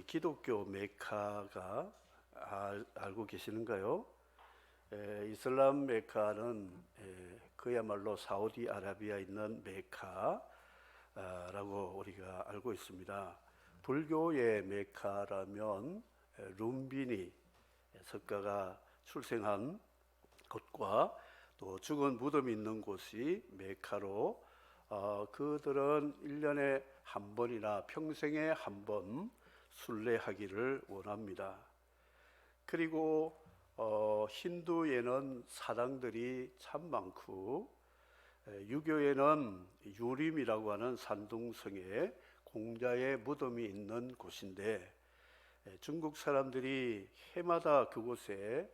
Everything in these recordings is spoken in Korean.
이 기독교 메카가 알고 계시는가요? 이슬람 메카는 그야말로 사우디아라비아에 있는 메카라고 우리가 알고 있습니다. 불교의 메카라면 룸비니 석가가 출생한 곳과 또 죽은 무덤이 있는 곳이 메카로 그들은 1년에 한 번이나 평생에 한 번 순례하기를 원합니다. 그리고 힌두에는 사당들이 참 많고 유교에는 유림이라고 하는 산둥성에 공자의 무덤이 있는 곳인데 중국 사람들이 해마다 그곳에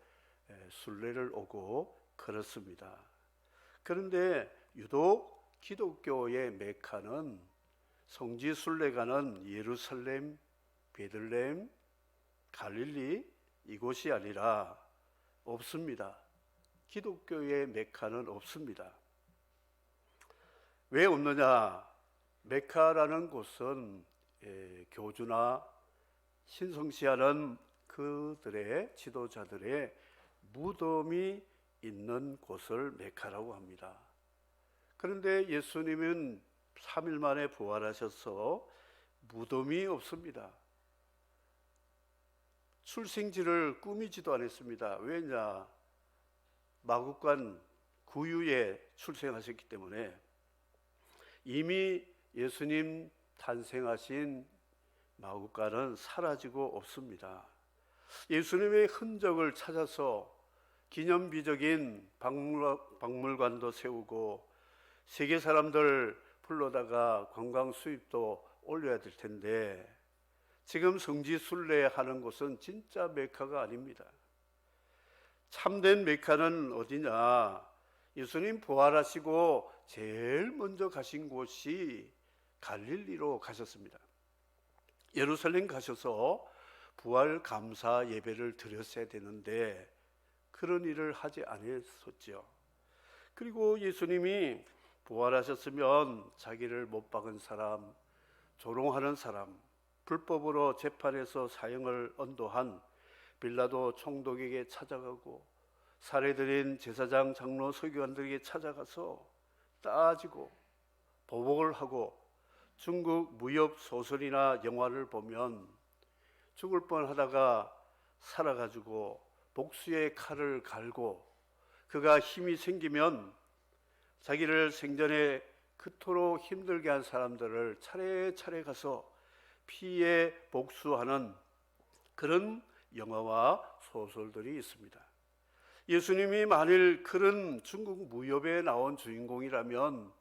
순례를 오고 그렇습니다. 그런데 유독 기독교의 메카는 성지 순례가는 예루살렘, 베들레헴, 갈릴리 이곳이 아니라 없습니다. 기독교의 메카는 없습니다. 왜 없느냐? 메카라는 곳은 교주나 신성시하는 그들의 지도자들의 무덤이 있는 곳을 메카라고 합니다. 그런데 예수님은 3일 만에 부활하셔서 무덤이 없습니다. 출생지를 꾸미지도 않았습니다. 왜냐? 마국간 구유에 출생하셨기 때문에 이미 예수님 탄생하신 마국간은 사라지고 없습니다. 예수님의 흔적을 찾아서 기념비적인 박물관도 세우고 세계 사람들 불러다가 관광 수입도 올려야 될 텐데 지금 성지 순례하는 곳은 진짜 메카가 아닙니다. 참된 메카는 어디냐? 예수님 부활하시고 제일 먼저 가신 곳이 갈릴리로 가셨습니다. 예루살렘 가셔서 부활 감사 예배를 드렸어야 되는데 그런 일을 하지 않으셨죠. 그리고 예수님이 부활하셨으면 자기를 못 박은 사람, 조롱하는 사람, 불법으로 재판에서 사형을 언도한 빌라도 총독에게 찾아가고 살해드린 제사장, 장로, 서기관들에게 찾아가서 따지고 보복을 하고 중국 무협 소설이나 영화를 보면 죽을 뻔하다가 살아가지고 복수의 칼을 갈고 그가 힘이 생기면 자기를 생전에 그토록 힘들게 한 사람들을 차례차례 가서 피해 복수하는 그런 영화와 소설들이 있습니다. 예수님이 만일 그런 중국 무협에 나온 주인공이라면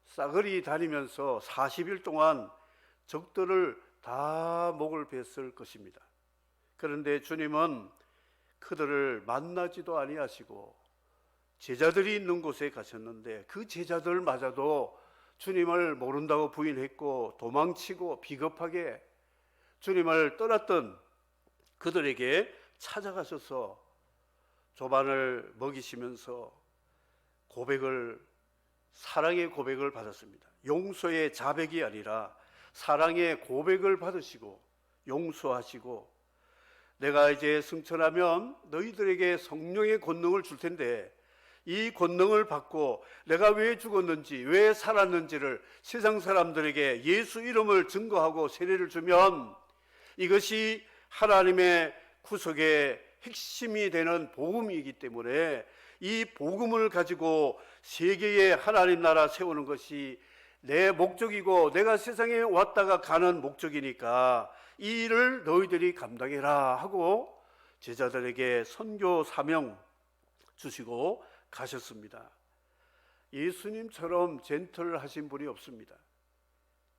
싸그리 다니면서 40일 동안 적들을 다 목을 뱄을 것입니다. 그런데 주님은 그들을 만나지도 아니하시고 제자들이 있는 곳에 가셨는데 그 제자들마저도 주님을 모른다고 부인했고 도망치고 비겁하게 주님을 떠났던 그들에게 찾아가셔서 조반을 먹이시면서 사랑의 고백을 받았습니다. 용서의 자백이 아니라 사랑의 고백을 받으시고 용서하시고 내가 이제 승천하면 너희들에게 성령의 권능을 줄 텐데 이 권능을 받고 내가 왜 죽었는지 왜 살았는지를 세상 사람들에게 예수 이름을 증거하고 세례를 주면 이것이 하나님의 구속의 핵심이 되는 복음이기 때문에 이 복음을 가지고 세계의 하나님 나라 세우는 것이 내 목적이고 내가 세상에 왔다가 가는 목적이니까 이 일을 너희들이 감당해라 하고 제자들에게 선교 사명 주시고 가셨습니다. 예수님처럼 젠틀하신 분이 없습니다.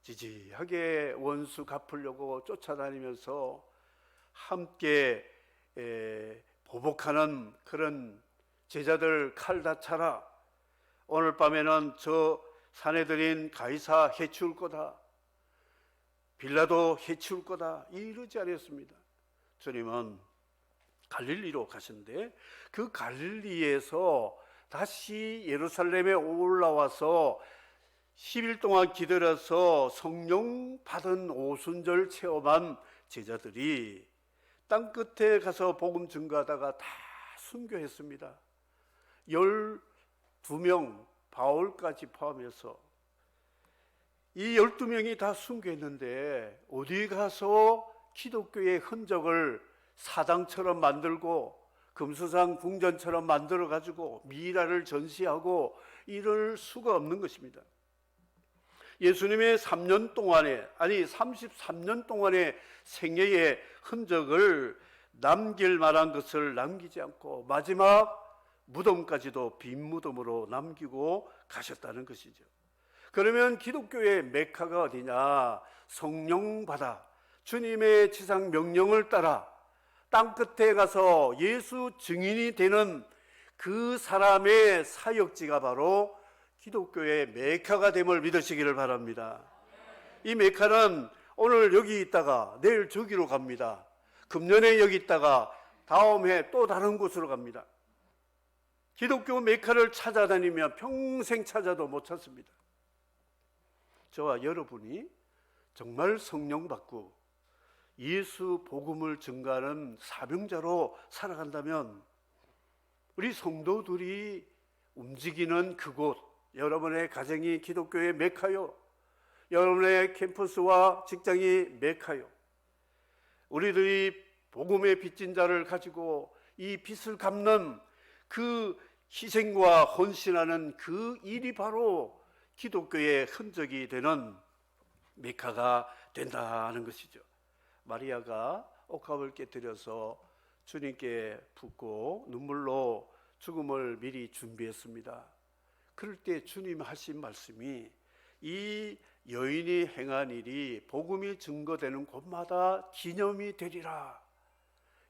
지지하게 원수 갚으려고 쫓아다니면서 함께 보복하는 그런 제자들 칼 다쳐라. 오늘 밤에는 저 사내들인 가이사 해치울 거다. 빌라도 해치울 거다. 이러지 않았습니다. 주님은 갈릴리로 가셨는데 그 갈릴리에서 다시 예루살렘에 올라와서 10일 동안 기다려서 성령 받은 오순절 체험한 제자들이 땅 끝에 가서 복음 증거하다가 다 순교했습니다. 12명, 바울까지 포함해서 이 12명이 다 순교했는데 어디 가서 기독교의 흔적을 사당처럼 만들고 금수상 궁전처럼 만들어 가지고 미라를 전시하고 이럴 수가 없는 것입니다. 예수님의 3년 동안에, 아니 33년 동안의 생애의 흔적을 남길 만한 것을 남기지 않고 마지막 무덤까지도 빈 무덤으로 남기고 가셨다는 것이죠. 그러면 기독교의 메카가 어디냐? 성령받아 주님의 지상 명령을 따라 땅 끝에 가서 예수 증인이 되는 그 사람의 사역지가 바로 기독교의 메카가 됨을 믿으시기를 바랍니다. 이 메카는 오늘 여기 있다가 내일 저기로 갑니다. 금년에 여기 있다가 다음 해 또 다른 곳으로 갑니다. 기독교 메카를 찾아다니면 평생 찾아도 못 찾습니다. 저와 여러분이 정말 성령 받고 예수 복음을 증거하는 사명자로 살아간다면 우리 성도들이 움직이는 그곳, 여러분의 가정이 기독교의 메카요, 여러분의 캠퍼스와 직장이 메카요, 우리들이 복음의 빚진 자를 가지고 이 빚을 갚는 그 희생과 헌신하는 그 일이 바로 기독교의 흔적이 되는 메카가 된다는 것이죠. 마리아가 옥합을 깨뜨려서 주님께 붓고 눈물로 죽음을 미리 준비했습니다. 그럴 때 주님 하신 말씀이 이 여인이 행한 일이 복음이 증거되는 곳마다 기념이 되리라.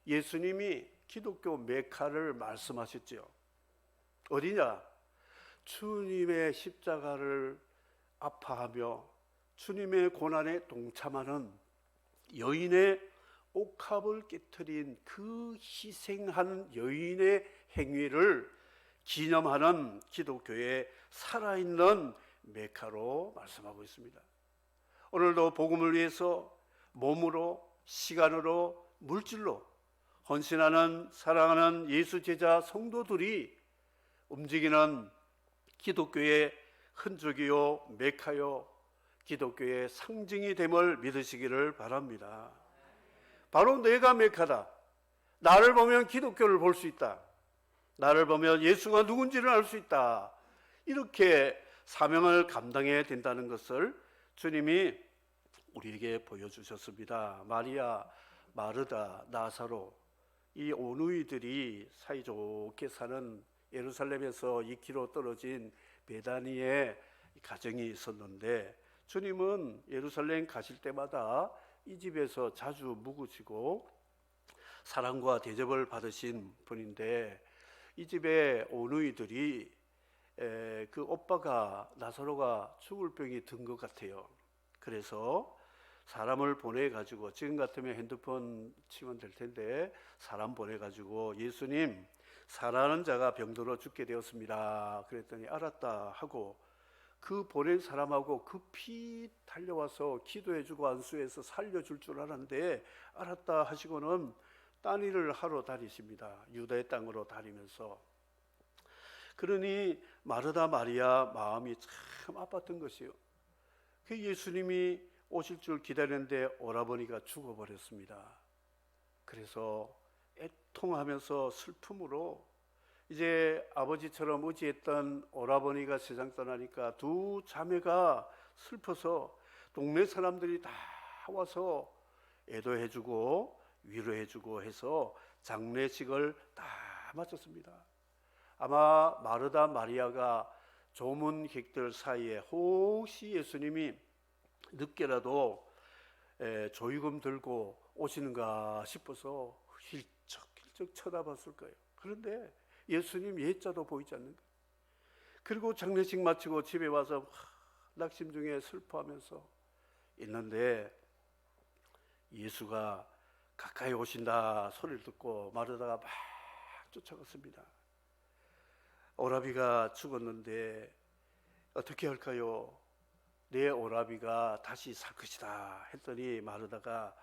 예수님이 기독교 메카를 말씀하셨죠. 어디냐? 주님의 십자가를 아파하며 주님의 고난에 동참하는 여인의 옥합을 깨뜨린 그 희생한 여인의 행위를 기념하는 기독교의 살아있는 메카로 말씀하고 있습니다. 오늘도 복음을 위해서 몸으로, 시간으로, 물질로 헌신하는 사랑하는 예수 제자 성도들이 움직이는 기독교의 흔적이요 메카요 기독교의 상징이 됨을 믿으시기를 바랍니다. 바로 내가 메카다. 나를 보면 기독교를 볼 수 있다. 나를 보면 예수가 누군지를 알 수 있다. 이렇게 사명을 감당해야 된다는 것을 주님이 우리에게 보여주셨습니다. 마리아, 마르다, 나사로 이 오누이들이 사이좋게 사는 예루살렘에서 2km 떨어진 베다니에 가정이 있었는데 주님은 예루살렘 가실 때마다 이 집에서 자주 묵으시고 사랑과 대접을 받으신 분인데 이 집의 오누이들이 그 오빠가 나사로가 죽을 병이 든 것 같아요. 그래서 사람을 보내가지고 지금 같으면 핸드폰 치면 될 텐데 사람 보내가지고 예수님 사랑하는 자가 병들어 죽게 되었습니다. 그랬더니 알았다 하고 그 보낸 사람하고 급히 달려와서 기도해주고 안수해서 살려줄 줄 알았는데 알았다 하시고는 딴 일을 하러 다니십니다. 유다의 땅으로 다니면서. 그러니 마르다 마리아 마음이 참 아팠던 것이요. 그 예수님이 오실 줄 기다렸는데 오라버니가 죽어버렸습니다. 그래서 애통하면서 슬픔으로 이제 아버지처럼 의지했던 오라버니가 세상 떠나니까 두 자매가 슬퍼서 동네 사람들이 다 와서 애도해주고 위로해주고 해서 장례식을 다 마쳤습니다. 아마 마르다 마리아가 조문객들 사이에 혹시 예수님이 늦게라도 조의금 들고 오시는가 싶어서 힐쩍힐쩍 쳐다봤을 거예요. 그런데 예수님 예자도 보이지 않는 거예요. 그리고 장례식 마치고 집에 와서 낙심 중에 슬퍼하면서 있는데 예수가 가까이 오신다 소리를 듣고 마르다가 막 쫓아갔습니다. 오라비가 죽었는데 어떻게 할까요? 내 오라비가 다시 살 것이다 했더니 마르다가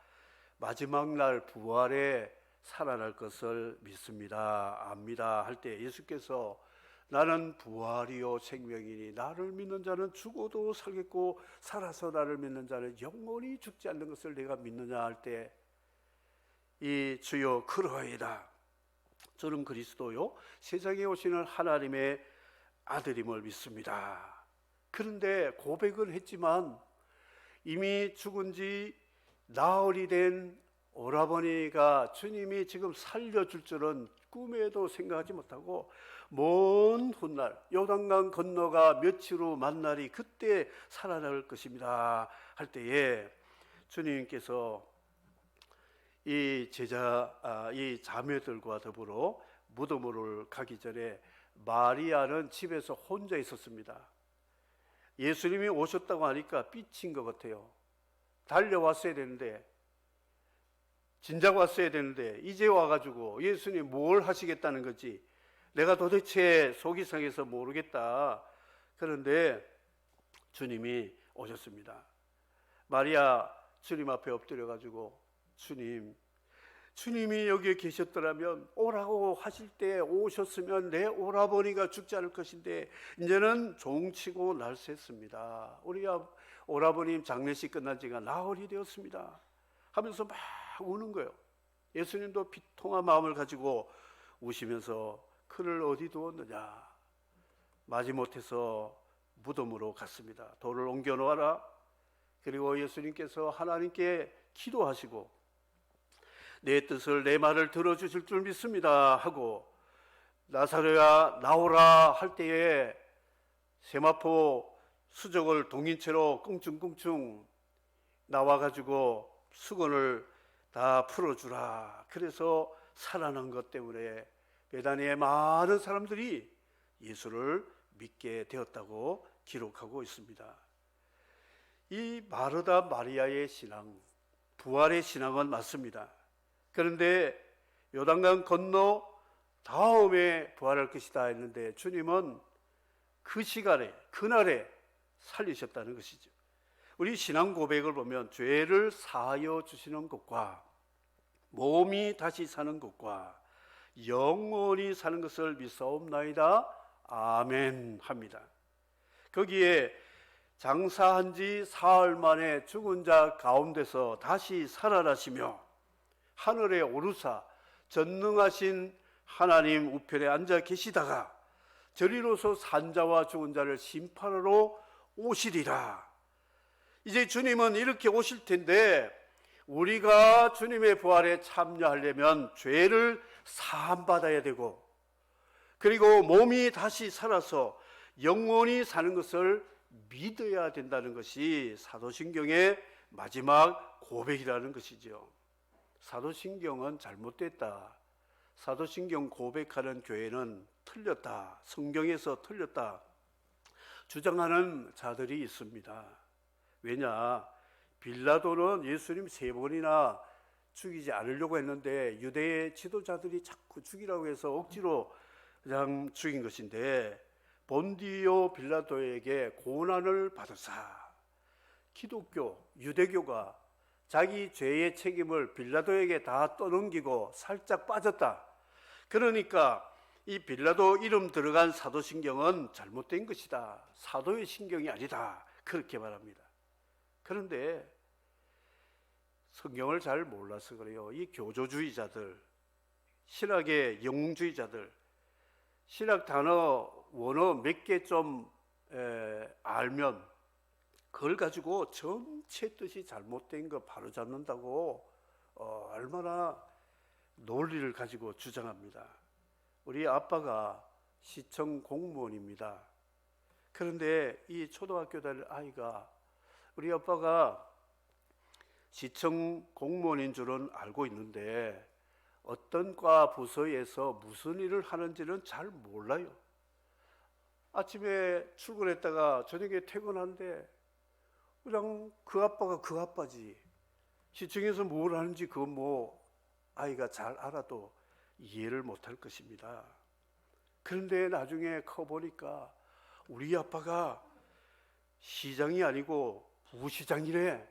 마지막 날 부활에 살아날 것을 믿습니다. 압니다. 할 때 예수께서 나는 부활이요 생명이니 나를 믿는 자는 죽어도 살겠고 살아서 나를 믿는 자는 영원히 죽지 않는 것을 내가 믿느냐 할 때 이 주여 그러하이다. 저는 그리스도요 세상에 오시는 하나님의 아들임을 믿습니다. 그런데 고백은 했지만 이미 죽은 지 나흘이 된 오라버니가 주님이 지금 살려줄 줄은 꿈에도 생각하지 못하고 먼 훗날 요단강 건너가 며칠 후 만날이 그때 살아날 것입니다 할 때에 주님께서 이 이 자매들과 더불어 무덤으로 가기 전에 마리아는 집에서 혼자 있었습니다. 예수님이 오셨다고 하니까 삐친 것 같아요. 달려왔어야 되는데, 진작 왔어야 되는데 이제 와가지고 예수님 뭘 하시겠다는 거지? 내가 도대체 속이 상해서 모르겠다. 그런데 주님이 오셨습니다. 마리아 주님 앞에 엎드려가지고 주님이 여기에 계셨더라면 오라고 하실 때 오셨으면 내 오라버니가 죽지 않을 것인데 이제는 종치고 날샜습니다. 우리 오라버님 장례식 끝난 지가 나흘이 되었습니다 하면서 막 우는 거예요. 예수님도 비통한 마음을 가지고 우시면서 그를 어디 두었느냐, 마지못해서 무덤으로 갔습니다. 돌을 옮겨 놓아라. 그리고 예수님께서 하나님께 기도하시고 내 뜻을 내 말을 들어주실 줄 믿습니다 하고 나사로야 나오라 할 때에 세마포 수족을 동인 채로 꿍충꿍충 나와가지고 수건을 다 풀어주라. 그래서 살아난 것 때문에 베다니의 많은 사람들이 예수를 믿게 되었다고 기록하고 있습니다. 이 마르다 마리아의 신앙, 부활의 신앙은 맞습니다. 그런데 요단강 건너 다음에 부활할 것이다 했는데 주님은 그 시간에 그날에 살리셨다는 것이죠. 우리 신앙 고백을 보면 죄를 사하여 주시는 것과 몸이 다시 사는 것과 영원히 사는 것을 믿사옵나이다. 아멘 합니다. 거기에 장사한 지 사흘 만에 죽은 자 가운데서 다시 살아나시며 하늘에 오르사 전능하신 하나님 우편에 앉아 계시다가 저리로서 산자와 죽은 자를 심판하러 오시리라. 이제 주님은 이렇게 오실 텐데 우리가 주님의 부활에 참여하려면 죄를 사함받아야 되고 그리고 몸이 다시 살아서 영원히 사는 것을 믿어야 된다는 것이 사도신경의 마지막 고백이라는 것이죠. 사도신경은 잘못됐다. 사도신경 고백하는 교회는 틀렸다. 성경에서 틀렸다. 주장하는 자들이 있습니다. 왜냐? 빌라도는 예수님 3번이나 죽이지 않으려고 했는데 유대의 지도자들이 자꾸 죽이라고 해서 억지로 그냥 죽인 것인데 본디오 빌라도에게 고난을 받으사 기독교, 유대교가 자기 죄의 책임을 빌라도에게 다 떠넘기고 살짝 빠졌다. 그러니까 이 빌라도 이름 들어간 사도신경은 잘못된 것이다. 사도의 신경이 아니다. 그렇게 말합니다. 그런데 성경을 잘 몰라서 그래요. 이 교조주의자들, 신학의 영웅주의자들, 신학 단어, 원어 몇 개 좀 알면 그걸 가지고 전체 뜻이 잘못된 거 바로잡는다고 얼마나 논리를 가지고 주장합니다. 우리 아빠가 시청 공무원입니다. 그런데 이 초등학교 다닐 아이가 우리 아빠가 시청 공무원인 줄은 알고 있는데 어떤 과 부서에서 무슨 일을 하는지는 잘 몰라요. 아침에 출근했다가 저녁에 퇴근한데 그냥 그 아빠가 그 아빠지. 시청에서 뭘 하는지 그건 뭐 아이가 잘 알아도 이해를 못할 것입니다. 그런데 나중에 커보니까 우리 아빠가 시장이 아니고 부시장이래.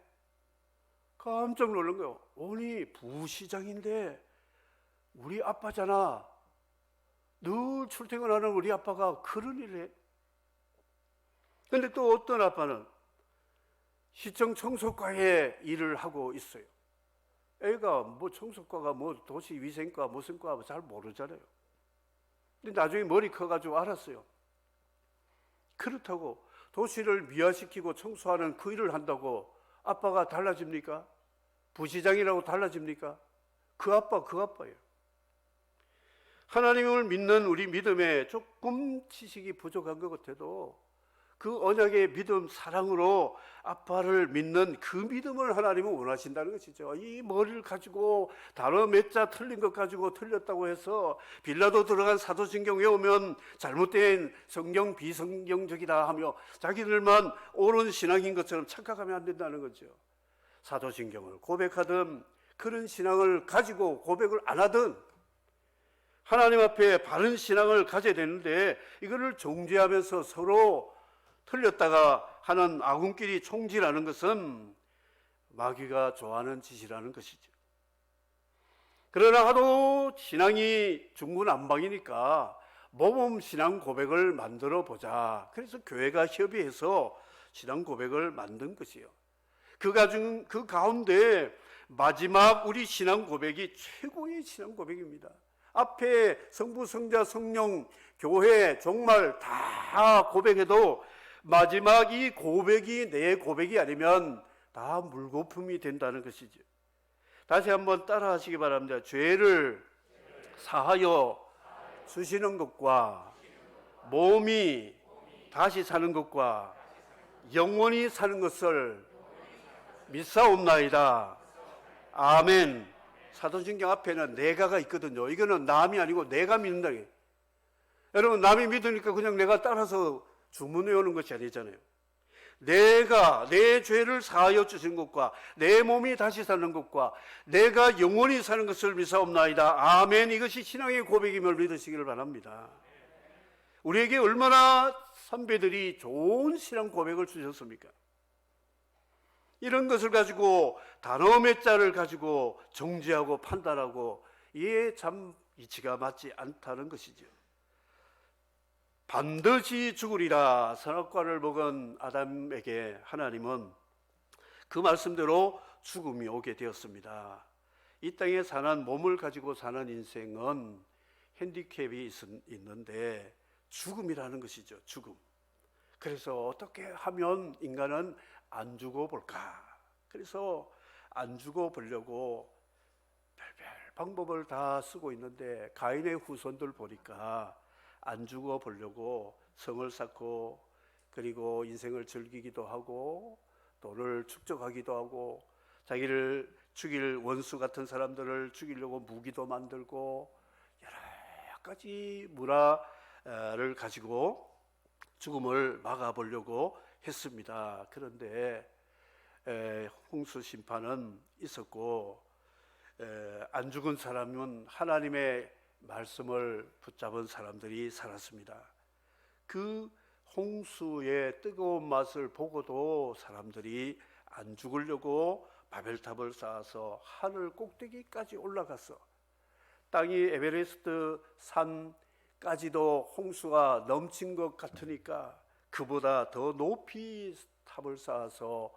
깜짝 놀란 거예요. 아니 부시장인데 우리 아빠잖아. 늘 출퇴근하는 우리 아빠가 그런 일을 해. 근데 또 어떤 아빠는 시청 청소과에 일을 하고 있어요. 애가 뭐 청소과가 뭐 도시위생과 무슨 과 잘 모르잖아요. 근데 나중에 머리 커가지고 알았어요. 그렇다고 도시를 미화시키고 청소하는 그 일을 한다고 아빠가 달라집니까? 부시장이라고 달라집니까? 그 아빠예요. 하나님을 믿는 우리 믿음에 조금 지식이 부족한 것 같아도 그 언약의 믿음, 사랑으로 아빠를 믿는 그 믿음을 하나님은 원하신다는 것이죠. 이 머리를 가지고 단어 몇 자 틀린 것 가지고 틀렸다고 해서 빌라도 들어간 사도신경 외우면 잘못된 성경 비성경적이다 하며 자기들만 옳은 신앙인 것처럼 착각하면 안 된다는 거죠. 사도신경을 고백하든 그런 신앙을 가지고 고백을 안 하든 하나님 앞에 바른 신앙을 가져야 되는데 이거를 정죄하면서 서로 틀렸다가 하는 아군끼리 총질하는 것은 마귀가 좋아하는 짓이라는 것이죠. 그러나 하도 신앙이 중구난방이니까 모범 신앙 고백을 만들어 보자. 그래서 교회가 협의해서 신앙 고백을 만든 것이에요. 그 가운데 마지막 우리 신앙 고백이 최고의 신앙 고백입니다. 앞에 성부, 성자, 성령, 교회, 종말 다 고백해도 마지막 이 고백이 내 고백이 아니면 다 물거품이 된다는 것이죠. 다시 한번 따라 하시기 바랍니다. 죄를 사하여 주시는 것과 몸이 다시 사는 것과 영원히 사는 것을 믿사옵나이다. 아멘. 사도신경 앞에는 내가가 있거든요. 이거는 남이 아니고 내가 믿는다. 여러분, 남이 믿으니까 그냥 내가 따라서 주문해 오는 것이 아니잖아요. 내가 내 죄를 사하여 주신 것과 내 몸이 다시 사는 것과 내가 영원히 사는 것을 믿사옵나이다. 아멘. 이것이 신앙의 고백임을 믿으시기를 바랍니다. 우리에게 얼마나 선배들이 좋은 신앙 고백을 주셨습니까? 이런 것을 가지고 단어 몇 자를 가지고 정죄하고 판단하고 이게 참 이치가 맞지 않다는 것이죠. 반드시 죽으리라 선악과를 먹은 아담에게 하나님은 그 말씀대로 죽음이 오게 되었습니다. 이 땅에 사는 몸을 가지고 사는 인생은 핸디캡이 있는데 죽음이라는 것이죠. 죽음. 그래서 어떻게 하면 인간은 안 죽어볼까? 그래서 안 죽어보려고 별별 방법을 다 쓰고 있는데 가인의 후손들 보니까 안 죽어보려고 성을 쌓고 그리고 인생을 즐기기도 하고 돈을 축적하기도 하고 자기를 죽일 원수 같은 사람들을 죽이려고 무기도 만들고 여러 가지 문화를 가지고 죽음을 막아보려고 했습니다. 그런데 홍수 심판은 있었고 안 죽은 사람은 하나님의 말씀을 붙잡은 사람들이 살았습니다. 그 홍수의 뜨거운 맛을 보고도 사람들이 안 죽으려고 바벨탑을 쌓아서 하늘 꼭대기까지 올라갔어. 땅이 에베레스트 산까지도 홍수가 넘친 것 같으니까 그보다 더 높이 탑을 쌓아서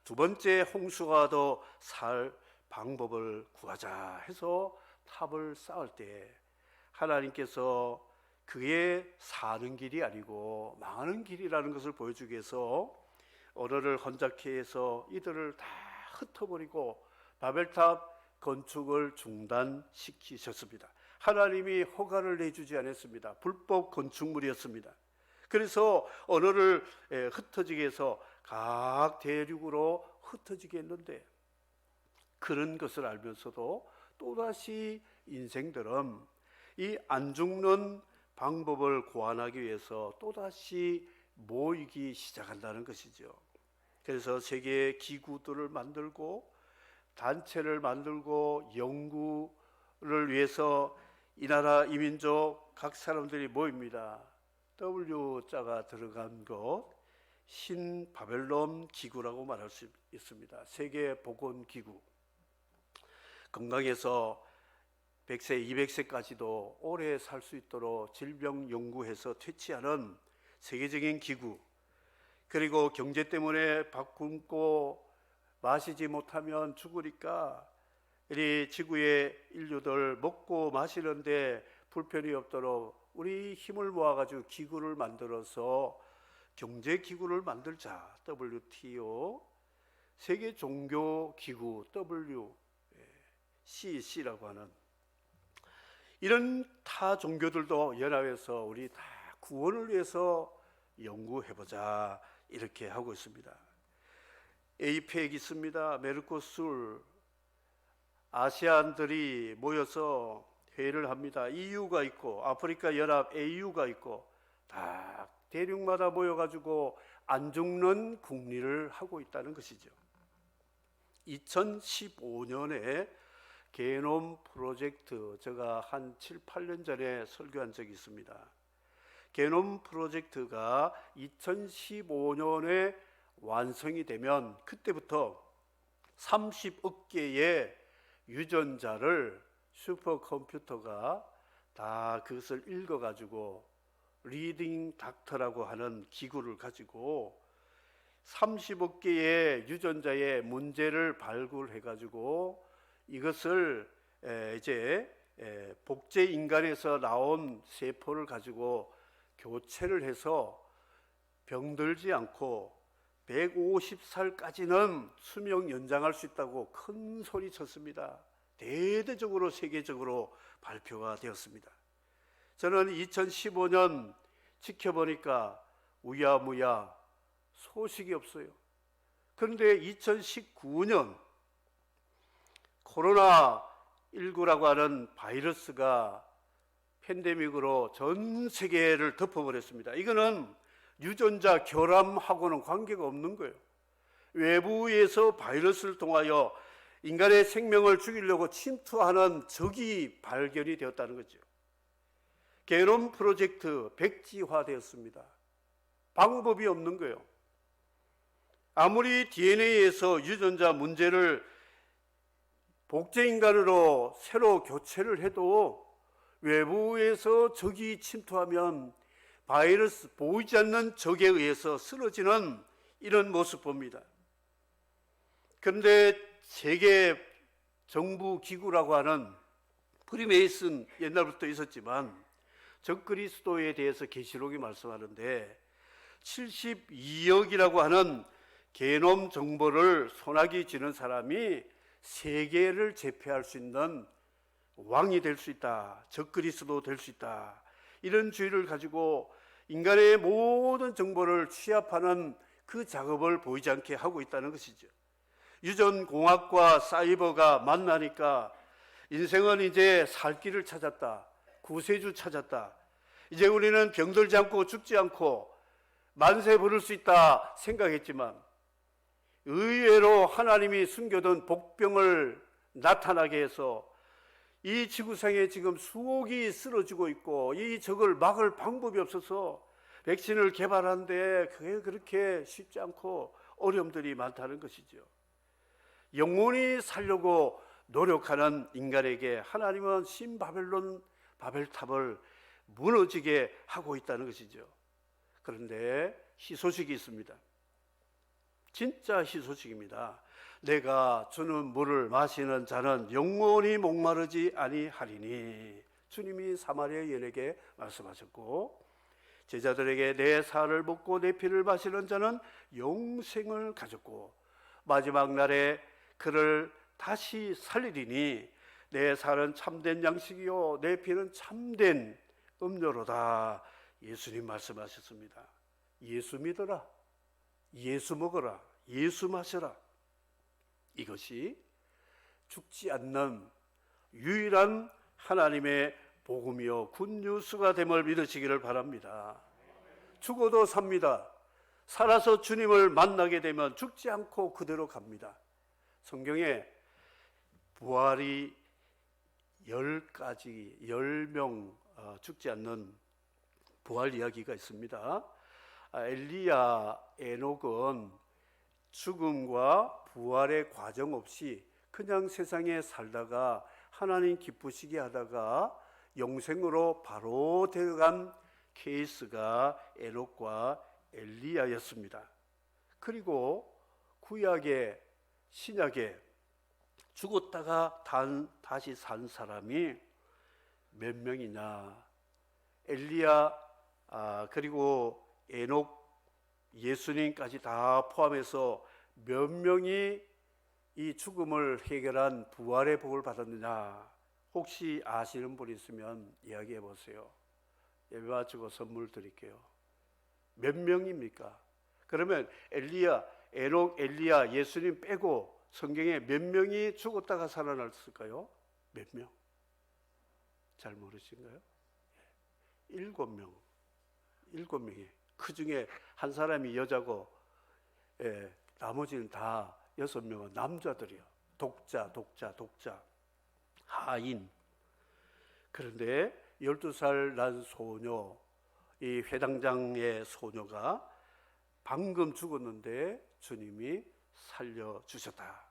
두 번째 홍수가 더 살 방법을 구하자 해서 탑을 쌓을 때 하나님께서 그게 사는 길이 아니고 망하는 길이라는 것을 보여주기 위해서 언어를 혼잡케 해서 이들을 다 흩어버리고 바벨탑 건축을 중단시키셨습니다. 하나님이 허가를 내주지 않았습니다. 불법 건축물이었습니다. 그래서 언어를 흩어지게 해서 각 대륙으로 흩어지게 했는데 그런 것을 알면서도 또다시 인생들은 이 안 죽는 방법을 고안하기 위해서 또다시 모이기 시작한다는 것이죠. 그래서 세계 기구들을 만들고 단체를 만들고 연구를 위해서 이 나라 이 민족 각 사람들이 모입니다. W자가 들어간 것 신바벨론 기구라고 말할 수 있습니다. 세계보건기구. 건강해서 100세, 200세까지도 오래 살 수 있도록 질병 연구해서 퇴치하는 세계적인 기구. 그리고 경제 때문에 밥 굶고 마시지 못하면 죽으니까 이 지구의 인류들 먹고 마시는데 불편이 없도록 우리 힘을 모아가지고 기구를 만들어서 경제 기구를 만들자. WTO, 세계 종교 기구 WCC라고 하는 이런 타 종교들도 연합해서 우리 다 구원을 위해서 연구해보자 이렇게 하고 있습니다. 에이펙 있습니다. 메르코술, 아시안들이 모여서 회의를 합니다. EU가 있고 아프리카 연합 AU가 있고 다 대륙마다 모여가지고 안 죽는 국리를 하고 있다는 것이죠. 2015년에 게놈 프로젝트, 제가 한 7, 8년 전에 설교한 적이 있습니다. 게놈 프로젝트가 2015년에 완성이 되면 그때부터 30억 개의 유전자를 슈퍼컴퓨터가 다 그것을 읽어가지고 리딩 닥터라고 하는 기구를 가지고 30억 개의 유전자의 문제를 발굴해가지고 이것을 이제 복제 인간에서 나온 세포를 가지고 교체를 해서 병들지 않고 150살까지는 수명 연장할 수 있다고 큰 소리 쳤습니다. 대대적으로 세계적으로 발표가 되었습니다. 저는 2015년 지켜보니까 우야무야 소식이 없어요. 그런데 2019년 코로나19라고 하는 바이러스가 팬데믹으로 전 세계를 덮어버렸습니다. 이거는 유전자 결함하고는 관계가 없는 거예요. 외부에서 바이러스를 통하여 인간의 생명을 죽이려고 침투하는 적이 발견이 되었다는 거죠. 게놈 프로젝트 백지화되었습니다. 방법이 없는 거예요. 아무리 DNA에서 유전자 문제를 복제인간으로 새로 교체를 해도 외부에서 적이 침투하면 바이러스, 보이지 않는 적에 의해서 쓰러지는 이런 모습 봅니다. 그런데 세계 정부 기구라고 하는 프리메이슨 옛날부터 있었지만 적그리스도에 대해서 계시록이 말씀하는데 72억이라고 하는 게놈 정보를 손아귀 쥐는 사람이 세계를 제패할 수 있는 왕이 될 수 있다. 적그리스도 될 수 있다. 이런 주의를 가지고 인간의 모든 정보를 취합하는 그 작업을 보이지 않게 하고 있다는 것이죠. 유전공학과 사이버가 만나니까 인생은 이제 살 길을 찾았다. 구세주 찾았다. 이제 우리는 병들지 않고 죽지 않고 만세 부를 수 있다 생각했지만 의외로 하나님이 숨겨둔 복병을 나타나게 해서 이 지구상에 지금 수억이 쓰러지고 있고 이 적을 막을 방법이 없어서 백신을 개발하는데 그게 그렇게 쉽지 않고 어려움들이 많다는 것이죠. 영원히 살려고 노력하는 인간에게 하나님은 신바벨론 바벨탑을 무너지게 하고 있다는 것이죠. 그런데 희소식이 있습니다. 진짜 희소식입니다. 내가 주는 물을 마시는 자는 영원히 목마르지 아니하리니. 주님이 사마리아 여인에게 말씀하셨고 제자들에게 내 살을 먹고 내 피를 마시는 자는 영생을 가졌고 마지막 날에 그를 다시 살리리니 내 살은 참된 양식이요 내 피는 참된 음료로다. 예수님 말씀하셨습니다. 예수 믿어라. 예수 먹어라. 예수 마셔라. 이것이 죽지 않는 유일한 하나님의 복음이요 굿뉴스가 됨을 믿으시기를 바랍니다. 죽어도 삽니다. 살아서 주님을 만나게 되면 죽지 않고 그대로 갑니다. 성경에 부활이 10명 죽지 않는 부활 이야기가 있습니다. 엘리야, 에녹은 죽음과 부활의 과정 없이 그냥 세상에 살다가 하나님 기쁘시게 하다가 영생으로 바로 데려간 케이스가 에녹과 엘리야였습니다. 그리고 구약의 신약에 죽었다가 다시 산 사람이 몇 명이냐? 엘리야, 그리고 에녹, 예수님까지 다 포함해서 몇 명이 이 죽음을 해결한 부활의 복을 받았느냐? 혹시 아시는 분 있으면 이야기해 보세요. 예배 마치고 선물 드릴게요. 몇 명입니까? 그러면 엘리야, 에녹, 엘리야, 예수님 빼고 성경에 몇 명이 죽었다가 살아났을까요? 몇 명? 잘 모르신가요? 7명. 7명이. 그 중에 한 사람이 여자고, 나머지는 다 6명은 남자들이요. 독자. 하인. 그런데 12살 난 소녀, 이 회당장의 소녀가 방금 죽었는데 주님이 살려주셨다.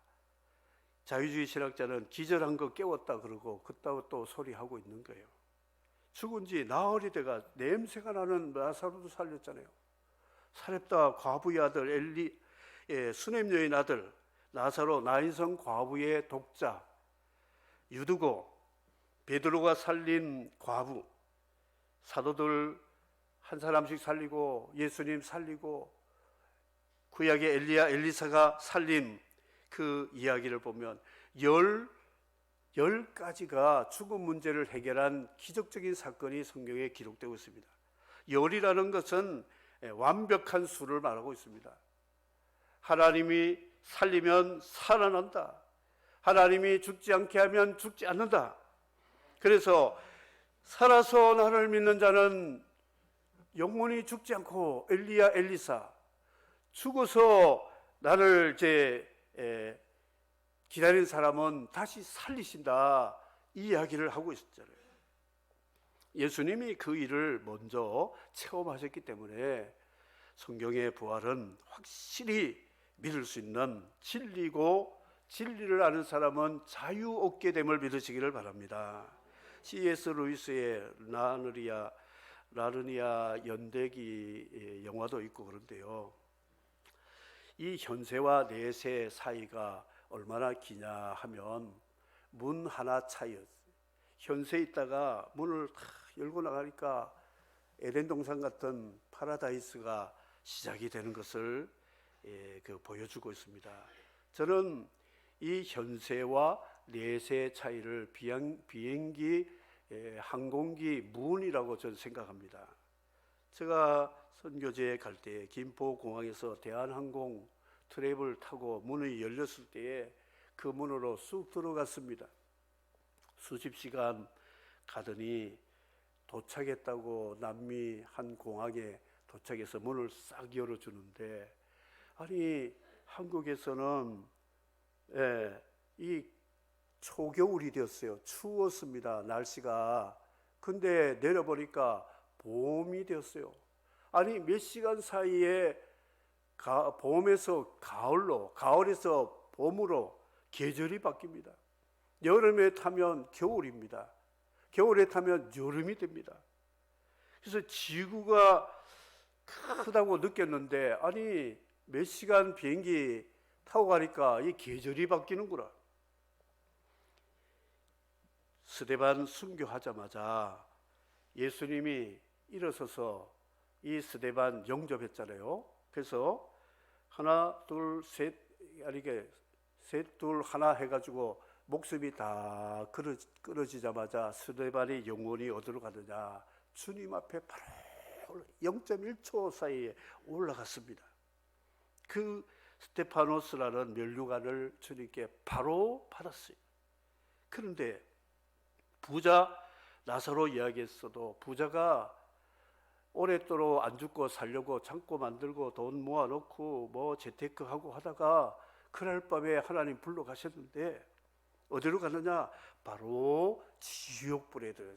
자유주의 신학자는 기절한 거 깨웠다 그러고 그따위 또 소리하고 있는 거예요. 죽은 지 나흘이 돼가 냄새가 나는 나사로도 살렸잖아요. 사렙다 과부의 아들 수넴 여인 아들 나사로 나인성 과부의 독자, 유두고, 베드로가 살린 과부, 사도들 한 사람씩 살리고 예수님 살리고 구약의 엘리야, 엘리사가 살린 그 이야기를 보면 10가지가 죽음 문제를 해결한 기적적인 사건이 성경에 기록되고 있습니다. 10이라는 것은 완벽한 수를 말하고 있습니다. 하나님이 살리면 살아난다. 하나님이 죽지 않게 하면 죽지 않는다. 그래서 살아서 나를 믿는 자는 영원히 죽지 않고, 엘리야, 엘리사, 죽어서 나를 기다리는 사람은 다시 살리신다, 이 이야기를 하고 있었잖아요. 예수님이 그 일을 먼저 체험하셨기 때문에 성경의 부활은 확실히 믿을 수 있는 진리고, 진리를 아는 사람은 자유 얻게 됨을 믿으시기를 바랍니다. C.S. 루이스의 나르니아 연대기 영화도 있고 그런데요, 이 현세와 내세 사이가 얼마나 기냐 하면 문 하나 차이였어요. 현세에 있다가 문을 열고 나가니까 에덴 동산 같은 파라다이스가 시작이 되는 것을 보여주고 있습니다. 저는 이 현세와 내세의 차이를 비행기, 항공기, 문이라고 저는 생각합니다. 제가 선교지에 갈 때 김포공항에서 대한항공 트랩을 타고 문이 열렸을 때에 그 문으로 쑥 들어갔습니다. 수십 시간 가더니 도착했다고 남미 한 공항에 도착해서 문을 싹 열어주는데, 아니 한국에서는 이 초겨울이 되었어요. 추웠습니다, 날씨가. 근데 내려보니까 봄이 되었어요. 아니 몇 시간 사이에 봄에서 가을로, 가을에서 봄으로 계절이 바뀝니다. 여름에 타면 겨울입니다. 겨울에 타면 여름이 됩니다. 그래서 지구가 크다고 느꼈는데, 아니 몇 시간 비행기 타고 가니까 이 계절이 바뀌는구나. 스데반 순교하자마자 예수님이 일어서서 이 스데반 영접했잖아요. 그래서 하나 둘 셋, 이렇게 셋 둘 하나 해가지고 목숨이 다 끊어지자마자 스데반이 영혼이 어디로 가느냐, 주님 앞에 바로 0.1초 사이에 올라갔습니다. 그 스테파노스라는 면류관을 주님께 바로 받았어요. 그런데 부자 나사로 이야기했어도 부자가 오랫도록 안 죽고 살려고 창고 만들고 돈 모아놓고 뭐 재테크하고 하다가 그날 밤에 하나님 불러가셨는데 어디로 가느냐? 바로 지옥불에 들어요.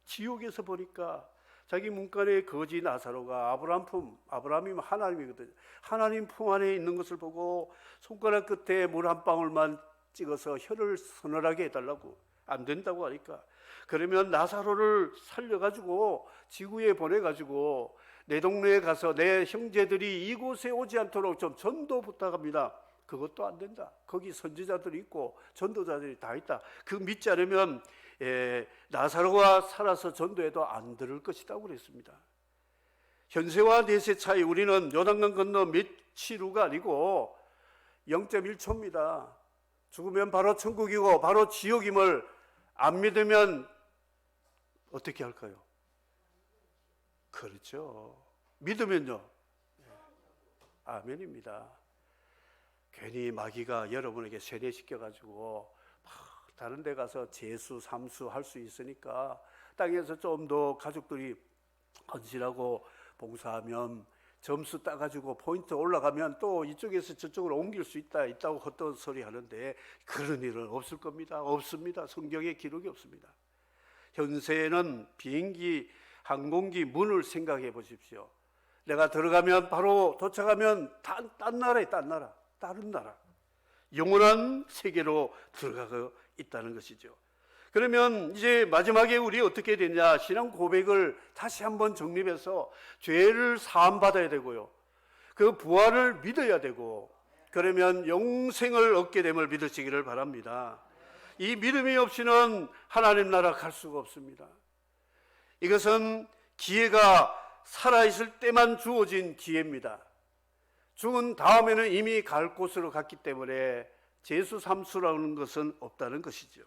지옥에서 보니까 자기 문간에 거지 나사로가 아브라함이 하나님이거든요. 하나님 품 안에 있는 것을 보고 손가락 끝에 물 한 방울만 찍어서 혀를 서늘하게 해달라고, 안 된다고 하니까, 그러면 나사로를 살려가지고 지구에 보내가지고 내 동네에 가서 내 형제들이 이곳에 오지 않도록 좀 전도 부탁합니다. 그것도 안 된다. 거기 선지자들이 있고 전도자들이 다 있다. 그 믿지 않으면 나사로가 살아서 전도해도 안 들을 것이라고 그랬습니다. 현세와 내세 차이, 우리는 요단강 건너 며칠 후가 아니고 0.1초입니다. 죽으면 바로 천국이고 바로 지옥임을 안 믿으면 어떻게 할까요? 그렇죠. 믿으면요. 아멘입니다. 괜히 마귀가 여러분에게 세뇌시켜가지고 다른 데 가서 재수, 삼수 할 수 있으니까 땅에서 좀 더 가족들이 헌신하고 봉사하면 점수 따가지고 포인트 올라가면 또 이쪽에서 저쪽으로 옮길 수 있다고 헛된 소리 하는데 그런 일은 없을 겁니다. 없습니다. 성경에 기록이 없습니다. 현세에는 비행기, 항공기 문을 생각해 보십시오. 내가 들어가면 바로 도착하면 딴 나라에 다른 나라, 영원한 세계로 들어가고 있다는 것이죠. 그러면 이제 마지막에 우리 어떻게 되냐, 신앙 고백을 다시 한번 정립해서 죄를 사함받아야 되고요, 그 부활을 믿어야 되고, 그러면 영생을 얻게 됨을 믿으시기를 바랍니다. 이 믿음이 없이는 하나님 나라 갈 수가 없습니다. 이것은 기회가 살아있을 때만 주어진 기회입니다. 죽은 다음에는 이미 갈 곳으로 갔기 때문에 재수 삼수라는 것은 없다는 것이죠.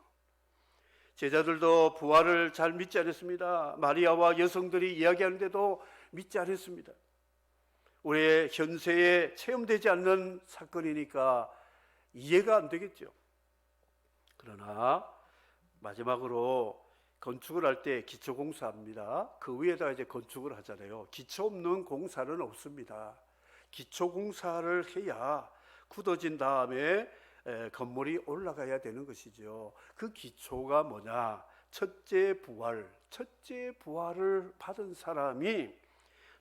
제자들도 부활을 잘 믿지 않았습니다. 마리아와 여성들이 이야기하는데도 믿지 않았습니다. 우리의 현세에 체험되지 않는 사건이니까 이해가 안 되겠죠. 그러나 마지막으로 건축을 할 때 기초공사합니다. 그 위에다가 이제 건축을 하잖아요. 기초 없는 공사는 없습니다. 기초공사를 해야 굳어진 다음에 건물이 올라가야 되는 것이죠. 그 기초가 뭐냐? 첫째 부활을 받은 사람이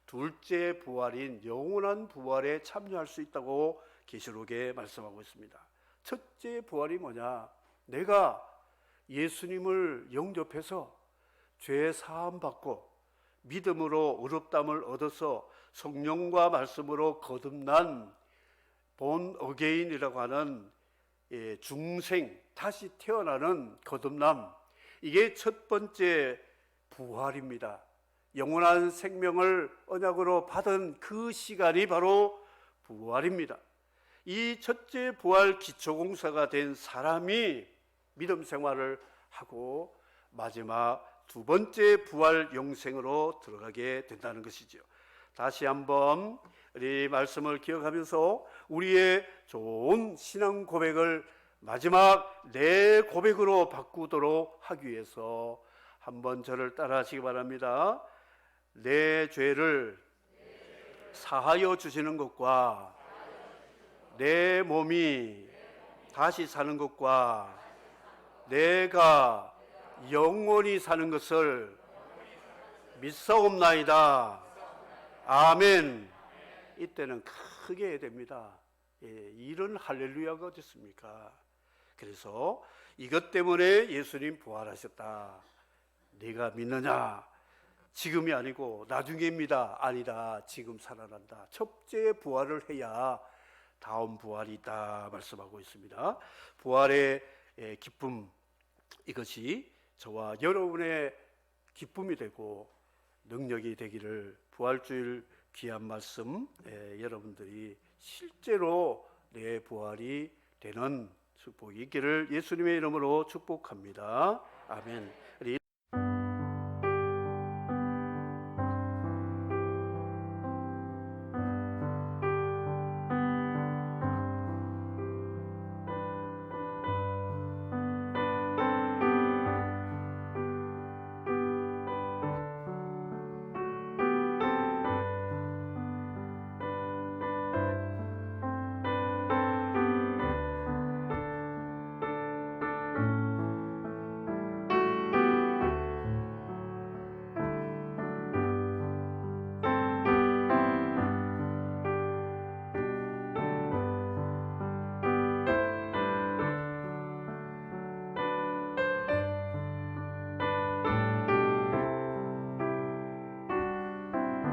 둘째 부활인 영원한 부활에 참여할 수 있다고 계시록에 말씀하고 있습니다. 첫째 부활이 뭐냐? 내가 예수님을 영접해서 죄 사함 받고 믿음으로 의롭다함을 얻어서 성령과 말씀으로 거듭난 본 어게인이라고 하는 중생, 다시 태어나는 거듭남, 이게 첫 번째 부활입니다. 영원한 생명을 언약으로 받은 그 시간이 바로 부활입니다. 이 첫째 부활 기초공사가 된 사람이 믿음 생활을 하고 마지막 두 번째 부활 영생으로 들어가게 된다는 것이죠. 다시 한번 우리 말씀을 기억하면서 우리의 좋은 신앙 고백을 마지막 내 고백으로 바꾸도록 하기 위해서 한번 저를 따라 하시기 바랍니다. 내 죄를 사하여 주시는 것과 내 몸이 다시 사는 것과 내가 영원히 사는 것을 믿사옵나이다. 아멘. 이때는 크게 해야 됩니다. 이런 할렐루야가 어디 있습니까? 그래서 이것 때문에 예수님 부활하셨다. 네가 믿느냐? 지금이 아니고 나중에입니다. 아니다. 지금 살아난다. 첫째 부활을 해야 다음 부활이 있다 말씀하고 있습니다. 부활의 기쁨, 이것이 저와 여러분의 기쁨이 되고 능력이 되기를, 부활주일 귀한 말씀 여러분들이 실제로 내 부활이 되는 축복이 있기를 예수님의 이름으로 축복합니다. 아멘.